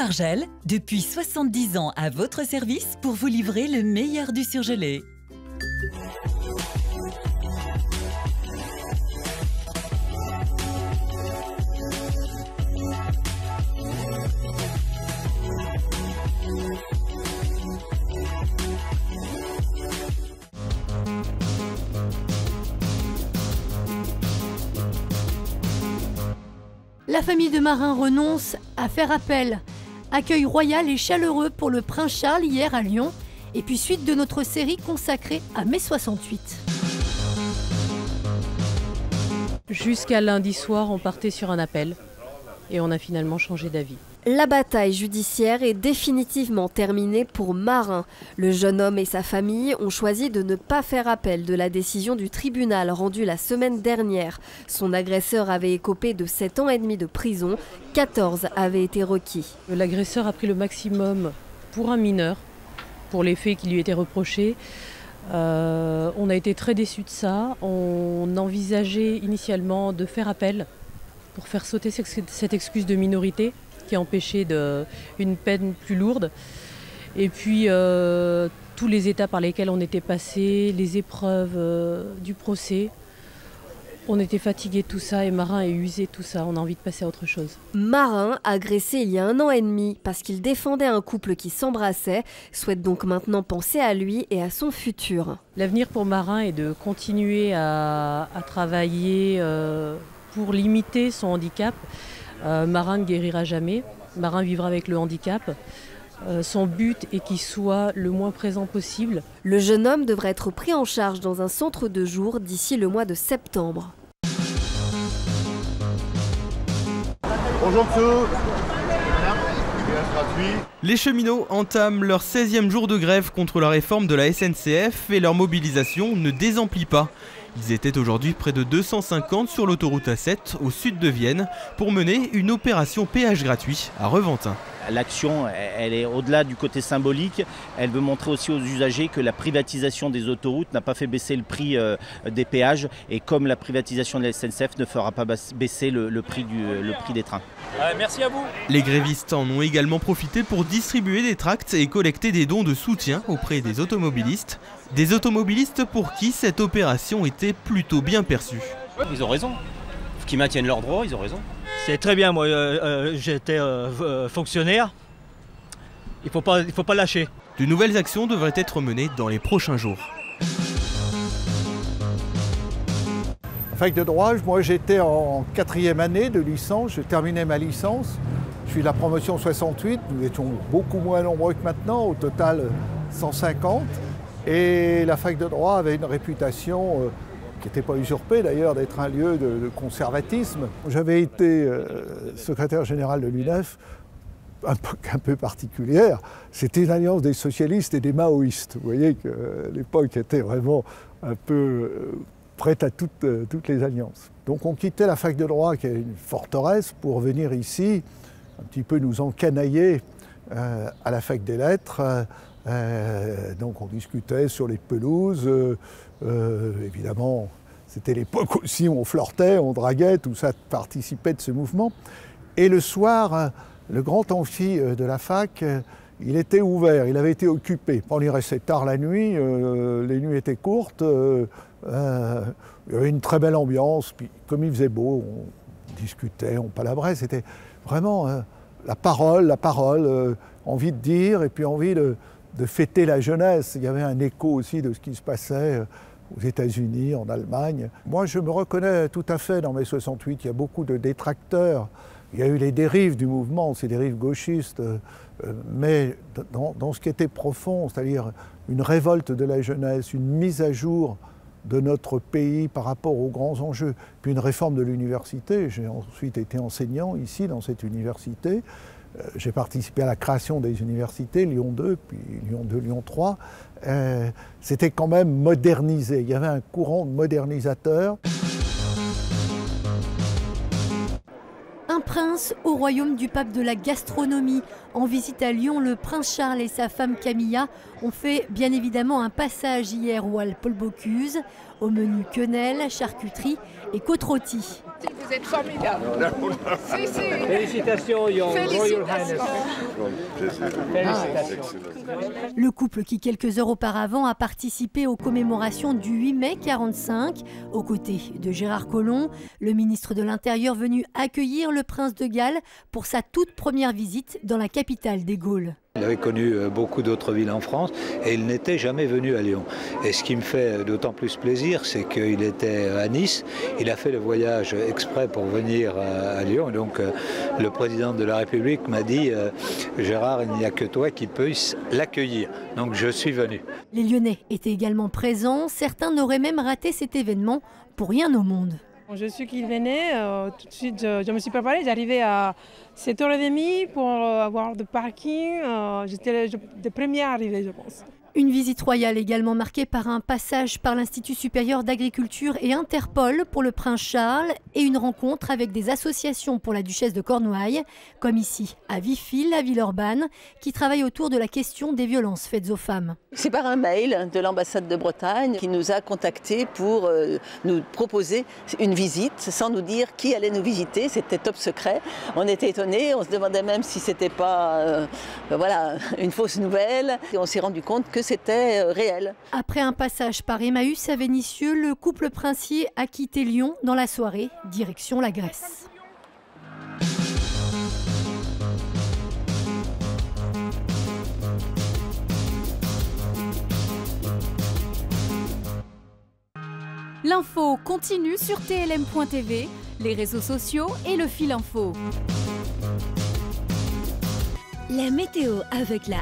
Bargel, depuis 70 ans à votre service pour vous livrer le meilleur du surgelé. La famille de Marin renonce à faire appel. Accueil royal et chaleureux pour le prince Charles hier à Lyon. Et puis suite de notre série consacrée à mai 68. Jusqu'à lundi soir, on partait sur un appel et on a finalement changé d'avis. La bataille judiciaire est définitivement terminée pour Marin. Le jeune homme et sa famille ont choisi de ne pas faire appel de la décision du tribunal rendue la semaine dernière. Son agresseur avait écopé de 7 ans et demi de prison, 14 avaient été requis. L'agresseur a pris le maximum pour un mineur, pour les faits qui lui étaient reprochés. On a été très déçus de ça. On envisageait initialement de faire appel pour faire sauter cette excuse de minorité qui empêchait une peine plus lourde. Et puis tous les états par lesquels on était passé, les épreuves du procès. On était fatigués de tout ça et Marin est usé de tout ça, on a envie de passer à autre chose. Marin, agressé il y a 1 an et demi parce qu'il défendait un couple qui s'embrassait, souhaite donc maintenant penser à lui et à son futur. L'avenir pour Marin est de continuer à travailler pour limiter son handicap. Marin ne guérira jamais, Marin vivra avec le handicap. Son but est qu'il soit le moins présent possible. Le jeune homme devrait être pris en charge dans un centre de jour d'ici le mois de septembre. Bonjour monsieur. Les cheminots entament leur 16e jour de grève contre la réforme de la SNCF et leur mobilisation ne désemplit pas. Ils étaient aujourd'hui près de 250 sur l'autoroute A7 au sud de Vienne pour mener une opération péage gratuit à Reventin. L'action, elle est au-delà du côté symbolique. Elle veut montrer aussi aux usagers que la privatisation des autoroutes n'a pas fait baisser le prix des péages et comme la privatisation de la SNCF ne fera pas baisser le prix des trains. Merci à vous. Les grévistes en ont également profité pour distribuer des tracts et collecter des dons de soutien auprès des automobilistes. Des automobilistes pour qui cette opération était plutôt bien perçue. Ils ont raison. Faut qu'ils maintiennent leurs droits, ils ont raison. C'est très bien, moi j'étais fonctionnaire, il faut pas lâcher. De nouvelles actions devraient être menées dans les prochains jours. Fac de droit, moi j'étais en 4e année de licence, je terminais ma licence. Je suis de la promotion 68, nous étions beaucoup moins nombreux que maintenant, au total 150. Et la fac de droit avait une réputation qui n'était pas usurpée d'ailleurs d'être un lieu de conservatisme. J'avais été secrétaire général de l'UNEF, un peu particulière. C'était une alliance des socialistes et des maoïstes. Vous voyez que l'époque était vraiment un peu prête à toutes les alliances. Donc on quittait la fac de droit, qui est une forteresse, pour venir ici, un petit peu nous encanailler à la fac des lettres. Donc on discutait sur les pelouses. Évidemment, c'était l'époque aussi où on flirtait, on draguait, tout ça participait de ce mouvement. Et le soir, le grand amphi de la fac, il était ouvert, il avait été occupé. On y restait tard la nuit, les nuits étaient courtes, il y avait une très belle ambiance, puis comme il faisait beau, on discutait, on palabrait, c'était vraiment la parole, envie de dire et puis envie de fêter la jeunesse. Il y avait un écho aussi de ce qui se passait aux États-Unis, en Allemagne. Moi, je me reconnais tout à fait dans mai 68. Il y a beaucoup de détracteurs. Il y a eu les dérives du mouvement, ces dérives gauchistes. Mais dans ce qui était profond, c'est-à-dire une révolte de la jeunesse, une mise à jour de notre pays par rapport aux grands enjeux, puis une réforme de l'université. J'ai ensuite été enseignant ici, dans cette université. J'ai participé à la création des universités, Lyon 2, puis Lyon 2, Lyon 3. C'était quand même modernisé. Il y avait un courant modernisateur. Un prince au royaume du pape de la gastronomie. En visite à Lyon, le prince Charles et sa femme Camilla ont fait bien évidemment un passage hier au hall Paul Bocuse. Au menu quenelle, charcuterie et côte rôtie. Vous êtes formidable. Félicitations, Your Royal Highness. Félicitations. Le couple qui, quelques heures auparavant, a participé aux commémorations du 8 mai 1945, aux côtés de Gérard Collomb, le ministre de l'Intérieur venu accueillir le prince de Galles pour sa toute première visite dans la capitale des Gaules. Il avait connu beaucoup d'autres villes en France et il n'était jamais venu à Lyon. Et ce qui me fait d'autant plus plaisir, c'est qu'il était à Nice. Il a fait le voyage exprès pour venir à Lyon. Et donc le président de la République m'a dit « Gérard, il n'y a que toi qui puisse l'accueillir ». Donc je suis venu. Les Lyonnais étaient également présents. Certains n'auraient même raté cet événement pour rien au monde. Je suis qu'il venait, tout de suite je me suis préparée, j'arrivais à 7h30 pour avoir de parking, j'étais le premier arrivé je pense. Une visite royale également marquée par un passage par l'Institut supérieur d'agriculture et Interpol pour le prince Charles et une rencontre avec des associations pour la duchesse de Cornouailles, comme ici à Vifil, à Villeurbanne, qui travaillent autour de la question des violences faites aux femmes. C'est par un mail de l'ambassade de Bretagne qui nous a contactés pour nous proposer une visite sans nous dire qui allait nous visiter, c'était top secret. On était étonnés, on se demandait même si c'était pas voilà, une fausse nouvelle et on s'est rendu compte que c'était réel. Après un passage par Emmaüs à Vénissieux, le couple princier a quitté Lyon dans la soirée, direction la Grèce. L'info continue sur TLM.tv, les réseaux sociaux et le fil info. La météo avec la